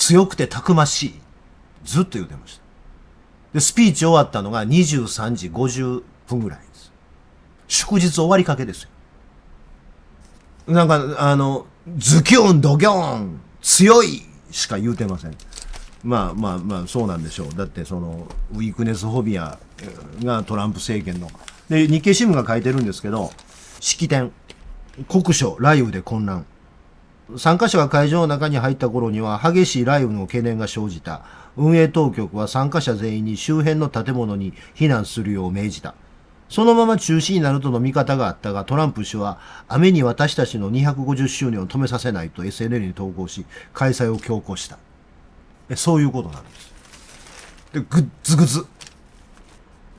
強くてたくましい。ずっと言ってました。で、スピーチ終わったのが23時50分ぐらいです。祝日終わりかけですよ。なんか、ズキュン、ドギョン、強いしか言うてません。まあ、そうなんでしょう。だって、ウィークネスフォビアがトランプ政権の。で、日経新聞が書いてるんですけど、式典、国書、雷雨で混乱。参加者が会場の中に入った頃には激しい雷雨の懸念が生じた。運営当局は参加者全員に周辺の建物に避難するよう命じた。そのまま中止になるとの見方があったが、トランプ氏は雨に私たちの250周年を止めさせないと SNL に投稿し、開催を強行した。そういうことなんです。で、ぐっずぐず。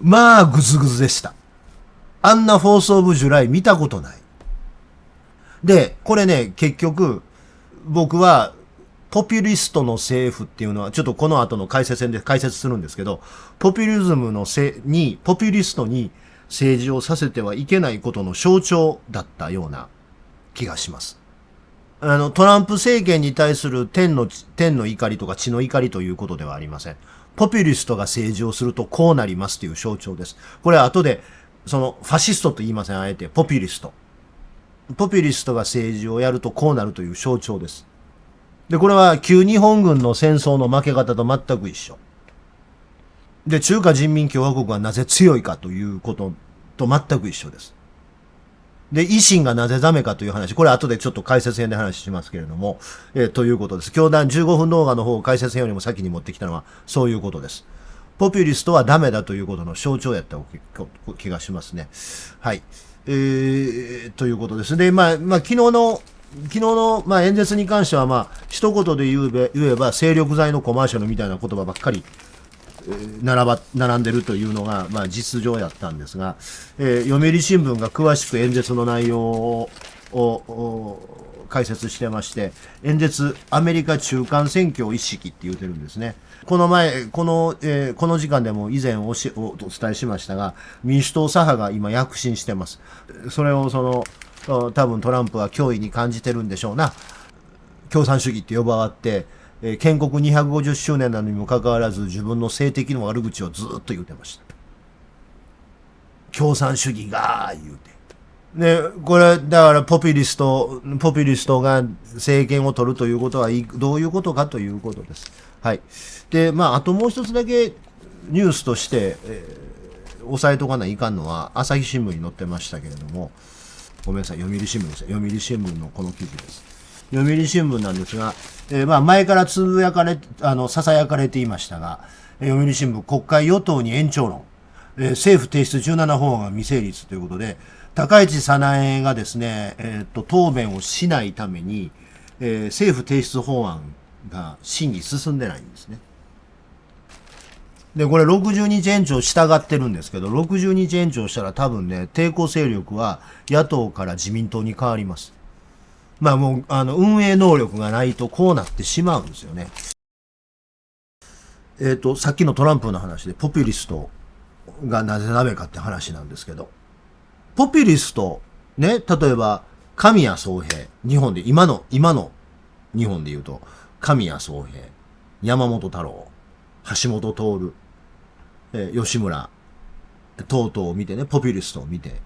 まあ、ぐずぐずでした。あんなフォースオブジュライ見たことない。で、これね、結局、僕は、ポピュリストの政府っていうのは、ちょっとこの後の解説編で解説するんですけど、ポピュリストに政治をさせてはいけないことの象徴だったような気がします。トランプ政権に対する天の怒りとか血の怒りということではありません。ポピュリストが政治をするとこうなりますという象徴です。これは後で、ファシストと言いません、あえて、ポピュリスト。ポピュリストが政治をやるとこうなるという象徴です。で、これは旧日本軍の戦争の負け方と全く一緒。で、中華人民共和国はなぜ強いかということと全く一緒です。で、維新がなぜダメかという話、これ後でちょっと解説編で話しますけれども、ということです。教団15分動画の方を解説編よりも先に持ってきたのはそういうことです。ポピュリストはダメだということの象徴やった気がしますね。はい。ということです。で、昨日の、演説に関しては、一言で言えば、精力剤のコマーシャルみたいな言葉ばっかり、並んでるというのが、実情やったんですが、読売新聞が詳しく演説の内容を解説してまして、演説、アメリカ中間選挙一式って言うてるんですね。この時間でも以前お伝えしましたが、民主党左派が今躍進してます。それを多分トランプは脅威に感じてるんでしょうな。共産主義って呼ばわって、建国250周年なのにもかかわらず自分の性的の悪口をずっと言ってました。共産主義が言うて。で、これ、だからポピュリストが政権を取るということはどういうことかということです。はい。で、あともう一つだけニュースとして、押さえとかないかんのは、朝日新聞に載ってましたけれども、ごめんなさい、読売新聞です。読売新聞のこの記事です。読売新聞なんですが、前から囁かれていましたが、読売新聞、国会与党に延長論、政府提出17法案が未成立ということで、高市早苗がですね、答弁をしないために、政府提出法案が審議進んでないんですね。で、これ60日延長従ってるんですけど、60日延長したら多分ね、抵抗勢力は野党から自民党に変わります。もう、運営能力がないとこうなってしまうんですよね。さっきのトランプの話で、ポピュリストがなぜダメかって話なんですけど、ポピュリスト、ね、例えば、神谷宗平、今の日本で言うと、神谷宗平、山本太郎、橋本徹、吉村、等々を見てね、ポピュリストを見て、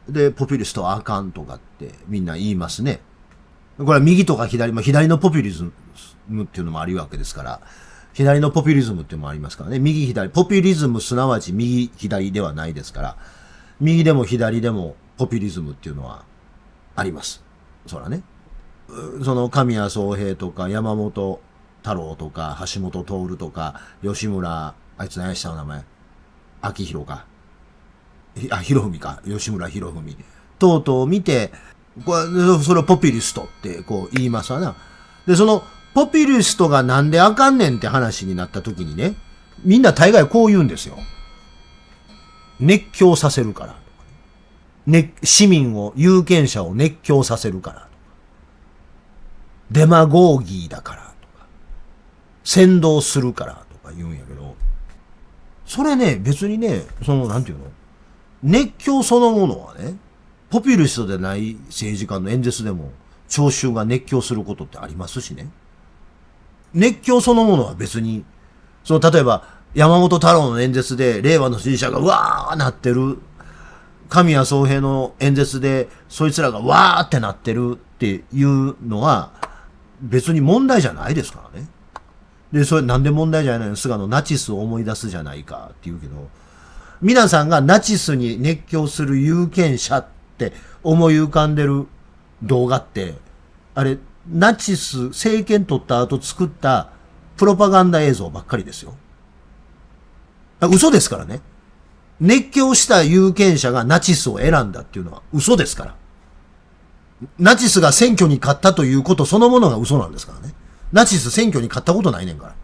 で、ポピュリストはあかんとかってみんな言いますね。これは右とか左のポピュリズムっていうのもあるわけですから、左のポピュリズムっていうのもありますからね。右左。ポピュリズムすなわち右左ではないですから、右でも左でもポピュリズムっていうのはあります。そらね。神谷宗平とか山本太郎とか橋本徹とか吉村、あいつ何やしたの名前秋広か。博文か。吉村博文。等々を見て、それをポピュリストって言いますわな。で、ポピュリストがなんであかんねんって話になった時にね、みんな大概こう言うんですよ。熱狂させるから。市民を、有権者を熱狂させるから。デマゴーギーだからとか。扇動するからとか言うんやけど、それね、別にね、なんていうの？熱狂そのものはね、ポピュリストでない政治家の演説でも、聴衆が熱狂することってありますしね。熱狂そのものは別に、例えば、山本太郎の演説で、令和の支持者がうわーなってる。神谷宗平の演説で、そいつらがわーってなってるっていうのは、別に問題じゃないですからね。で、それなんで問題じゃないの？菅野ナチスを思い出すじゃないかって言うけど、皆さんがナチスに熱狂する有権者って思い浮かんでる動画って、あれ、ナチス政権取った後作ったプロパガンダ映像ばっかりですよ。嘘ですからね。熱狂した有権者がナチスを選んだっていうのは嘘ですから。ナチスが選挙に勝ったということそのものが嘘なんですからね。ナチス選挙に勝ったことないねんから。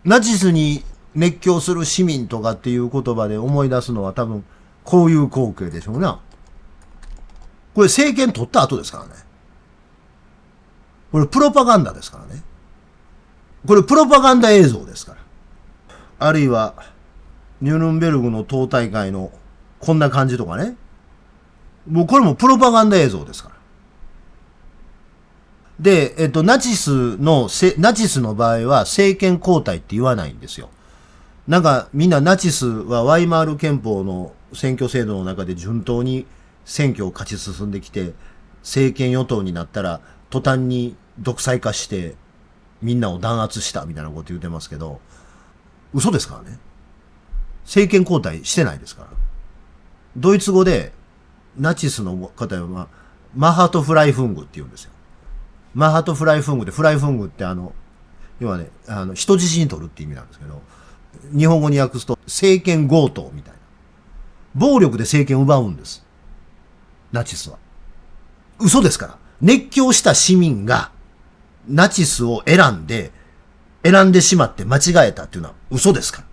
ナチスに熱狂する市民とかっていう言葉で思い出すのは多分こういう光景でしょうな。これ政権取った後ですからね。これプロパガンダですからね。これプロパガンダ映像ですから。あるいは、ニュルンベルグの党大会のこんな感じとかね。もうこれもプロパガンダ映像ですから。で、ナチスの場合は政権交代って言わないんですよ。なんかみんなナチスはワイマール憲法の選挙制度の中で順当に選挙を勝ち進んできて、政権与党になったら途端に独裁化してみんなを弾圧したみたいなこと言ってますけど、嘘ですからね。政権交代してないですから。ドイツ語でナチスの方はマハトフライフングって言うんですよ。マハトフライフングで、フライフングって要はね、人質に取るって意味なんですけど、日本語に訳すと政権強盗みたいな。暴力で政権を奪うんです。ナチスは。嘘ですから。熱狂した市民がナチスを選んでしまって間違えたっていうのは嘘ですから。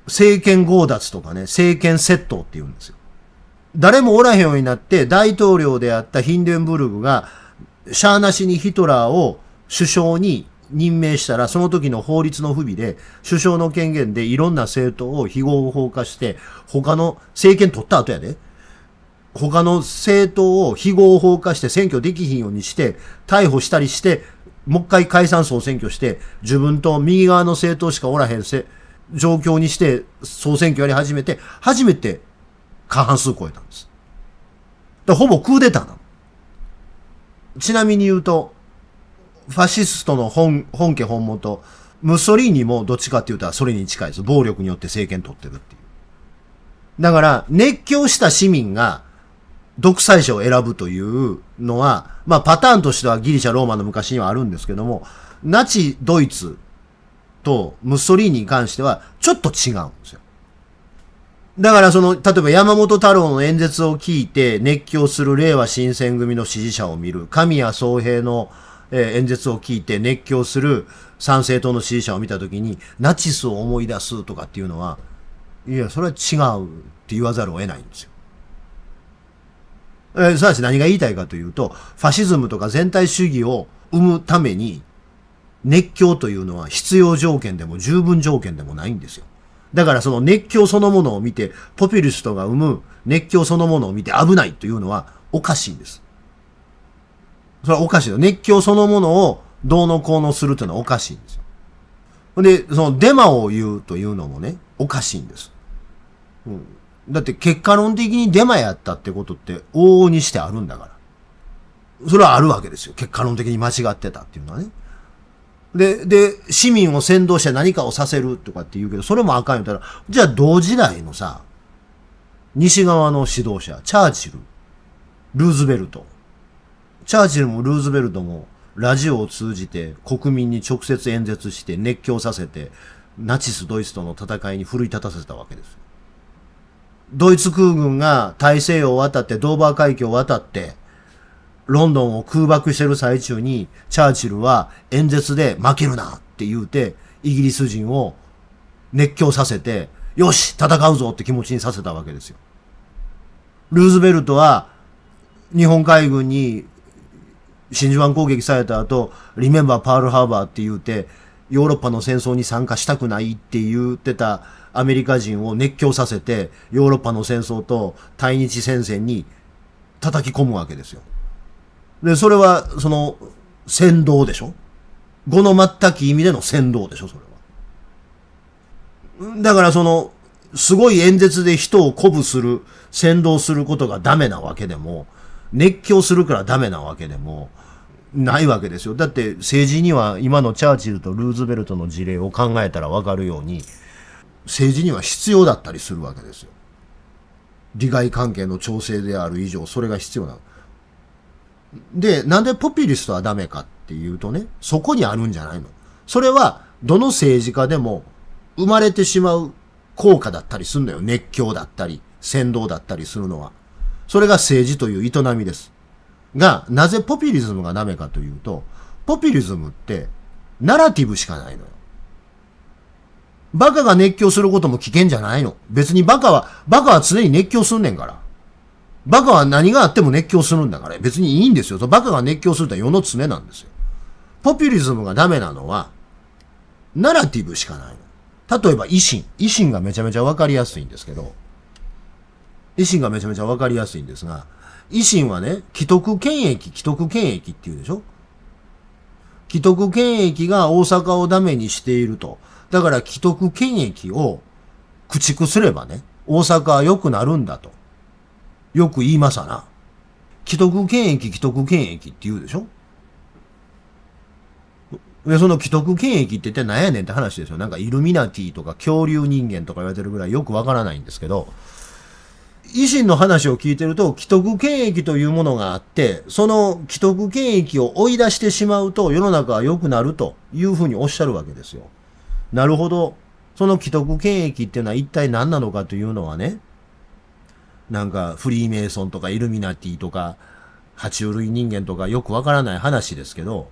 政権強奪とかね、政権窃盗って言うんですよ。誰もおらへんようになって大統領であったヒンデンブルグがシャーなしにヒトラーを首相に任命したら、その時の法律の不備で首相の権限でいろんな政党を非合法化して、他の政権取った後やで、他の政党を非合法化して選挙できひんようにして逮捕したりして、もう一回解散総選挙して自分と右側の政党しかおらへん状況にして総選挙やり始めて、初めて過半数超えたんです。だからほぼクーデターなの。ちなみに言うと、ファシストの本家本元、ムッソリーニもどっちかって言うとそれに近いです。暴力によって政権取ってるっていう。だから、熱狂した市民が独裁者を選ぶというのは、まあパターンとしてはギリシャ、ローマの昔にはあるんですけども、ナチドイツとムッソリーニに関してはちょっと違うんですよ。だから例えば山本太郎の演説を聞いて熱狂する令和新選組の支持者を見る、神谷宗平の演説を聞いて熱狂する参政党の支持者を見たときに、ナチスを思い出すとかっていうのは、いや、それは違うって言わざるを得ないんですよ。すなわち何が言いたいかというと、ファシズムとか全体主義を生むために、熱狂というのは必要条件でも十分条件でもないんですよ。だからその熱狂そのものを見て、ポピュリストが生む熱狂そのものを見て危ないというのはおかしいんです。それはおかしいよ。熱狂そのものをどうのこうのするというのはおかしいんですよ。で、そのデマを言うというのもね、おかしいんです。だって結果論的にデマやったってことって往々にしてあるんだから。それはあるわけですよ。結果論的に間違ってたっていうのはね。で、市民を扇動して何かをさせるとかって言うけど、それもあかん言ったら、じゃあ同時代のさ、西側の指導者、チャーチル、ルーズベルト。チャーチルもルーズベルトもラジオを通じて国民に直接演説して熱狂させて、ナチス・ドイツとの戦いに奮い立たせたわけです。ドイツ空軍が大西洋を渡ってドーバー海峡を渡ってロンドンを空爆してる最中にチャーチルは演説で負けるなって言うてイギリス人を熱狂させてよし戦うぞって気持ちにさせたわけですよ。ルーズベルトは日本海軍に真珠湾攻撃された後リメンバーパールハーバーって言うてヨーロッパの戦争に参加したくないって言ってたアメリカ人を熱狂させてヨーロッパの戦争と対日戦線に叩き込むわけですよ。で、それは扇動でしょ。語の全く意味での扇動でしょ、それは。だからすごい演説で人を鼓舞する、扇動することがダメなわけでも、熱狂するからダメなわけでも、ないわけですよ。だって政治には今のチャーチルとルーズベルトの事例を考えたらわかるように、政治には必要だったりするわけですよ。利害関係の調整である以上、それが必要なの。で、なんでポピュリストはダメかっていうとね、そこにあるんじゃないの。それは、どの政治家でも生まれてしまう効果だったりするんだよ。熱狂だったり、扇動だったりするのは。それが政治という営みです。が、なぜポピュリズムがダメかというと、ポピュリズムって、ナラティブしかないのよ。バカが熱狂することも危険じゃないの。別にバカは常に熱狂すんねんから。バカは何があっても熱狂するんだから。別にいいんですよ。バカが熱狂するって世の常なんですよ。ポピュリズムがダメなのは、ナラティブしかないの。例えば維新。維新がめちゃめちゃわかりやすいんですけど、維新がめちゃめちゃわかりやすいんですが、維新はね、既得権益って言うでしょ。既得権益が大阪をダメにしていると。だから既得権益を駆逐すればね、大阪は良くなるんだと。よく言いますわな。既得権益って言うでしょ。で、その既得権益って一体何やねんって話ですよ。なんかイルミナティとか恐竜人間とか言われてるぐらいよくわからないんですけど、維新の話を聞いてると、既得権益というものがあって、その既得権益を追い出してしまうと世の中は良くなるというふうにおっしゃるわけですよ。なるほど。その既得権益っていうのは一体何なのかというのはね、なんかフリーメイソンとかイルミナティとか、爬虫類人間とかよくわからない話ですけど、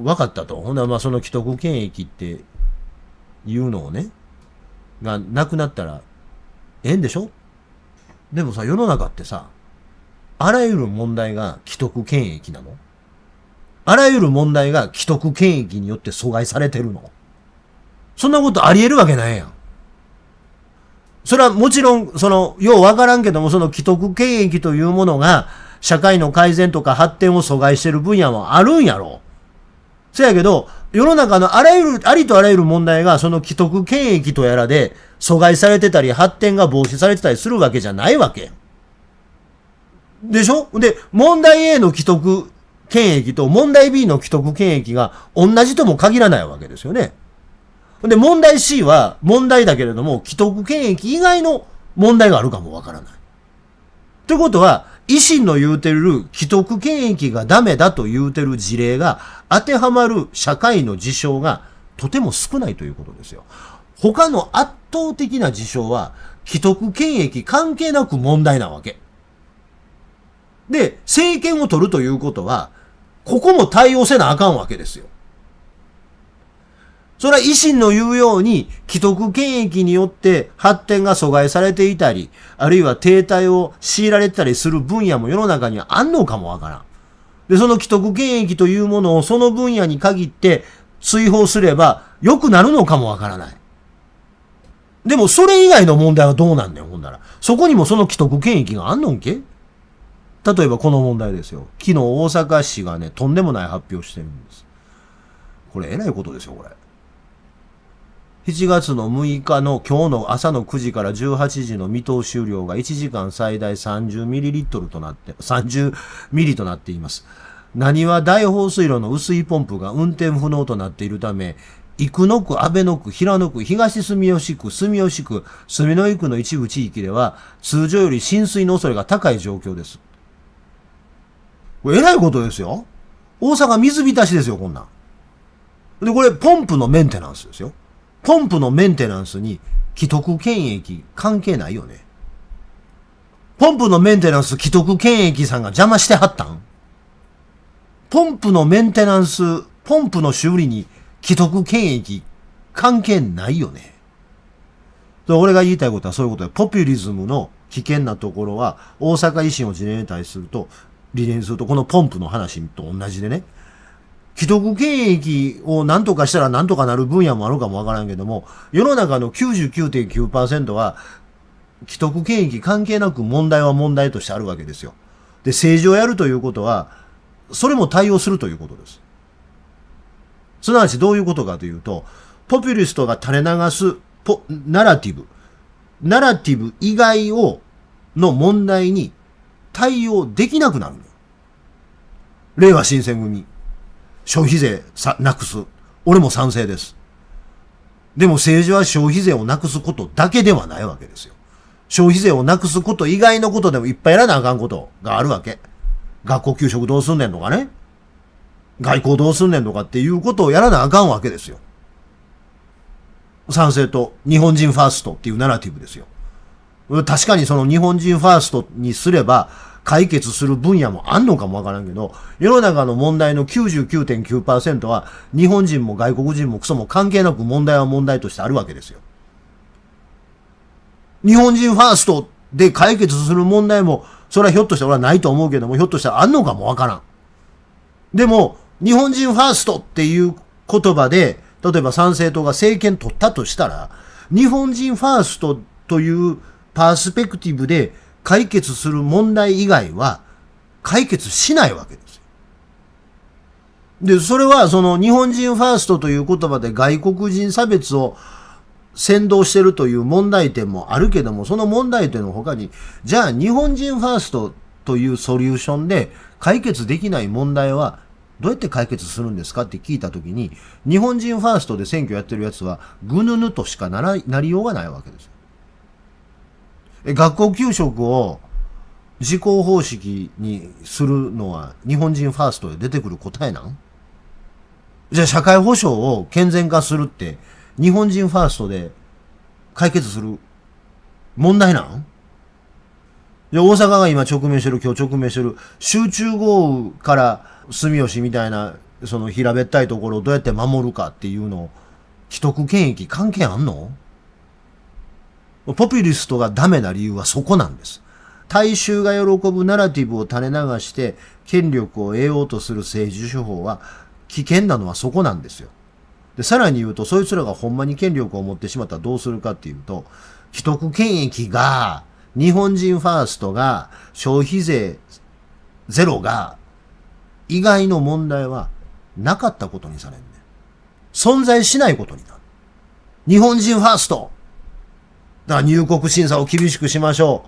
わかったと。ほんならまあその既得権益っていうのをね、がなくなったらええんでしょ。でもさ、世の中ってさ、あらゆる問題が既得権益なの？あらゆる問題が既得権益によって阻害されてるの？そんなことあり得るわけないやん。それはもちろん、ようわからんけども、その既得権益というものが、社会の改善とか発展を阻害してる分野もあるんやろ。そやけど、世の中のありとあらゆる問題が、その既得権益とやらで、阻害されてたり、発展が防止されてたりするわけじゃないわけ。でしょ？で、問題 A の既得権益と問題 B の既得権益が同じとも限らないわけですよね。で、問題 C は問題だけれども、既得権益以外の問題があるかもわからない。ということは、維新の言うてる既得権益がダメだと言うてる事例が当てはまる社会の事象がとても少ないということですよ。他の圧倒的な事象は既得権益関係なく問題なわけ。で、政権を取るということは、ここも対応せなあかんわけですよ。それは維新の言うように、既得権益によって発展が阻害されていたり、あるいは停滞を強いられてたりする分野も世の中にはあんのかもわからん。で、その既得権益というものをその分野に限って追放すれば良くなるのかもわからない。でもそれ以外の問題はどうなんねん、ほんなら。そこにもその既得権益があんのんけ？例えばこの問題ですよ。昨日大阪市がね、とんでもない発表してるんです。これえらいことですよ、これ。7月の6日の今日の朝の9時から18時の見通し雨量が1時間最大30ミリリットルとなって、30ミリとなっています。何は大放水路の雨水ポンプが運転不能となっているため、生野区、阿倍野区、平野区、東住吉区、住吉区、住之江区の一部地域では、通常より浸水の恐れが高い状況です。これえらいことですよ。大阪水浸しですよ、こんなん。で、これポンプのメンテナンスですよ。ポンプのメンテナンスに既得権益関係ないよね。ポンプのメンテナンス既得権益さんが邪魔してはったん？ポンプのメンテナンス、ポンプの修理に既得権益関係ないよね。俺が言いたいことはそういうことで、ポピュリズムの危険なところは大阪維新を理念にするとこのポンプの話と同じでね、既得権益を何とかしたら何とかなる分野もあるかもわからんけども、世の中の 99.9% は既得権益関係なく問題は問題としてあるわけですよ。で、政治をやるということは、それも対応するということです。すなわちどういうことかというと、ポピュリストが垂れ流すナラティブ以外の問題に対応できなくなるのよ。令和新選組、消費税なくす。俺も賛成です。でも政治は消費税をなくすことだけではないわけですよ。消費税をなくすこと以外のことでもいっぱいやらなあかんことがあるわけ。学校給食どうすんねんとかね。外交どうすんねんとかっていうことをやらなあかんわけですよ。賛成と日本人ファーストっていうナラティブですよ。確かにその日本人ファーストにすれば解決する分野もあんのかもわからんけど、世の中の問題の 99.9% は日本人も外国人もクソも関係なく問題は問題としてあるわけですよ。日本人ファーストで解決する問題も、それはひょっとしたら俺はないと思うけども、ひょっとしたらあんのかもわからん。でも、日本人ファーストっていう言葉で、例えば参政党が政権取ったとしたら、日本人ファーストというパースペクティブで解決する問題以外は解決しないわけですよ。で、それはその日本人ファーストという言葉で外国人差別を先導してるという問題点もあるけども、その問題点の他に、じゃあ日本人ファーストというソリューションで解決できない問題はどうやって解決するんですかって聞いたときに、日本人ファーストで選挙やってるやつはぐぬぬとしかなりようがないわけですよ。学校給食を自公方式にするのは日本人ファーストで出てくる答えなん？じゃあ社会保障を健全化するって日本人ファーストで解決する問題なん？じゃあ大阪が今今日直面してる集中豪雨から住吉みたいなその平べったいところをどうやって守るかっていうのを既得権益関係あんの？ポピュリストがダメな理由はそこなんです。大衆が喜ぶナラティブを垂れ流して権力を得ようとする政治手法は危険なのはそこなんですよ。で、さらに言うと、そいつらがほんまに権力を持ってしまったらどうするかっていうと、既得権益が、日本人ファーストが、消費税ゼロが、以外の問題はなかったことにされんね。存在しないことになる。日本人ファースト。だから入国審査を厳しくしましょ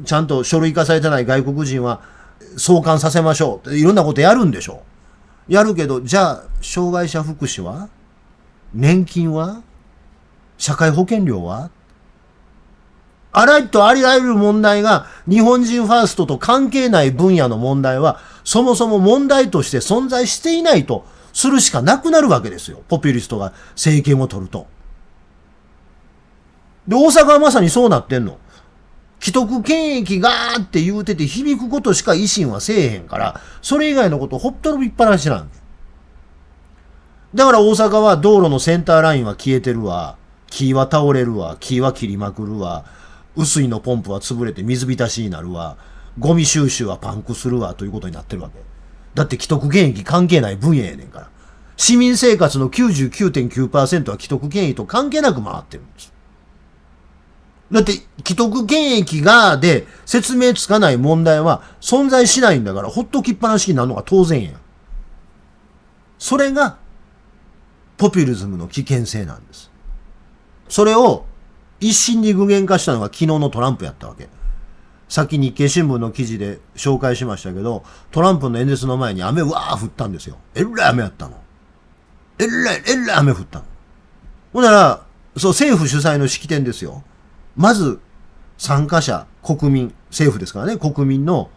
う。ちゃんと書類化されてない外国人は送還させましょう。いろんなことやるんでしょう。やるけど、じゃあ、障害者福祉は？年金は？社会保険料は？あらゆる問題が日本人ファーストと関係ない分野の問題は、そもそも問題として存在していないとするしかなくなるわけですよ。ポピュリストが政権を取ると。で、大阪はまさにそうなってんの。既得権益がーって言うてて響くことしか維新はせえへんから、それ以外のことほっとびっぱなしなんだから大阪は道路のセンターラインは消えてるわ。木は倒れるわ。木は切りまくるわ。雨水のポンプは潰れて水浸しになるわ。ゴミ収集はパンクするわということになってるわけ。だって既得権益関係ない分野やねんから。市民生活の 99.9% は既得権益と関係なく回ってるんです。だって、既得権益がで説明つかない問題は存在しないんだから、ほっときっぱなしになるのが当然や。それが、ポピュリズムの危険性なんです。それを一心に具現化したのが昨日のトランプやったわけ。さっき日経新聞の記事で紹介しましたけど、トランプの演説の前に雨うわー降ったんですよ。えらい雨やったの。えらい雨降ったの。ほんなら、そう政府主催の式典ですよ。まず、参加者、国民、政府ですからね、国民の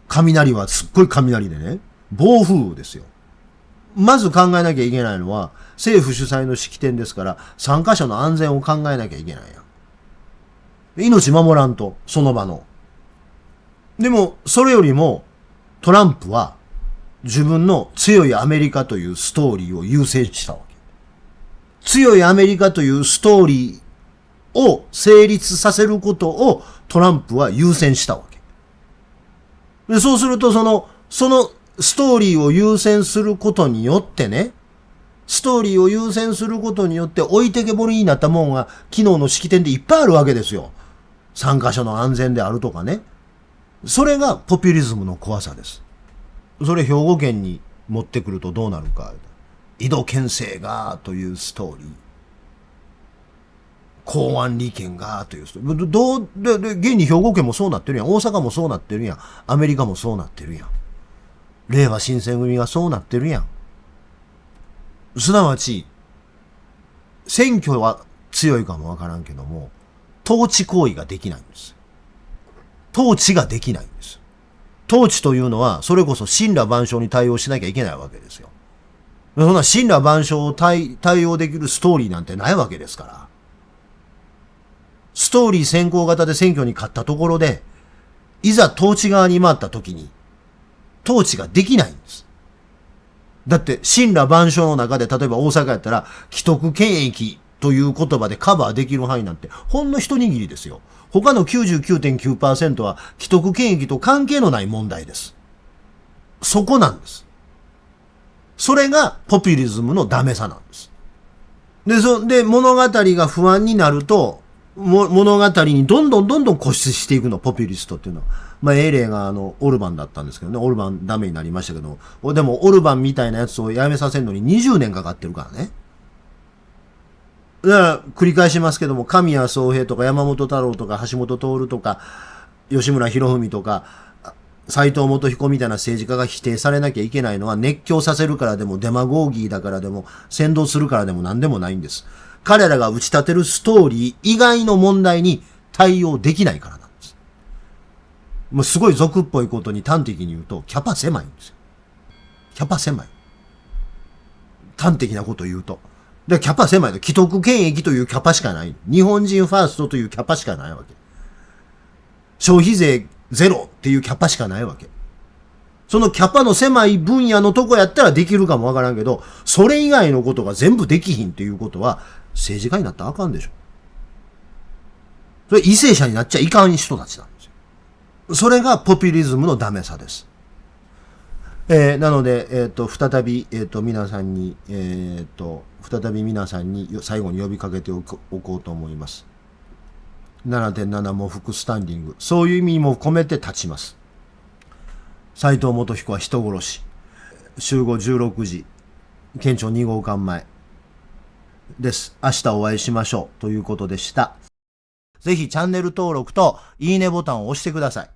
雷はすっごい雷でね、暴風雨ですよ。まず考えなきゃいけないのは、政府主催の式典ですから、参加者の安全を考えなきゃいけないやん。命守らんと、その場の。でも、それよりも、トランプは、自分の強いアメリカというストーリーを優先したわけ。強いアメリカというストーリー、を成立させることをトランプは優先したわけ。で、そうするとそのストーリーを優先することによってね、ストーリーを優先することによって置いてけぼりになったもんが昨日の式典でいっぱいあるわけですよ。参加者の安全であるとかね。それがポピュリズムの怖さです。それ兵庫県に持ってくるとどうなるか。井戸県政がというストーリー。公安利権がというストーリー。現に兵庫県もそうなってるやん。大阪もそうなってるやん。アメリカもそうなってるやん。令和新選組がそうなってるやん。すなわち、選挙は強いかもわからんけども、統治行為ができないんです。統治ができないんです。統治というのは、それこそ神羅万象に対応しなきゃいけないわけですよ。そんな神羅万象を対応できるストーリーなんてないわけですから。ストーリー先行型で選挙に勝ったところで、いざ統治側に回った時に、統治ができないんです。だって、神羅万象の中で、例えば大阪やったら、既得権益という言葉でカバーできる範囲なんて、ほんの一握りですよ。他の 99.9% は、既得権益と関係のない問題です。そこなんです。それが、ポピュリズムのダメさなんです。で、物語が不安になると、物語にどんどん固執していくの、ポピュリストっていうのは。例がオルバンだったんですけどね。オルバンダメになりましたけど、でもオルバンみたいなやつをやめさせるのに20年かかってるからね。だから繰り返しますけども、神谷宗平とか山本太郎とか橋本徹とか吉村博文とか斎藤元彦みたいな政治家が否定されなきゃいけないのは、熱狂させるからでもデマゴーギーだからでも扇動するからでも何でもないんです。彼らが打ち立てるストーリー以外の問題に対応できないからなんです。もうすごい俗っぽいことに端的に言うと、キャパ狭いんですよ。キャパ狭い。端的なこと言うと。で、キャパ狭いの。既得権益というキャパしかない。日本人ファーストというキャパしかないわけ。消費税ゼロっていうキャパしかないわけ。そのキャパの狭い分野のとこやったらできるかもわからんけど、それ以外のことが全部できひんっていうことは、政治家になったらあかんでしょ。それ為政者になっちゃいかん人たちなんですよ。それがポピュリズムのダメさです。なので、再び、皆さんに、最後に呼びかけておこうと思います。7.7 喪服スタンディング。そういう意味も込めて立ちます。斎藤元彦は人殺し。集合16時。県庁2号館前。です。明日お会いしましょう。ということでした。ぜひチャンネル登録といいねボタンを押してください。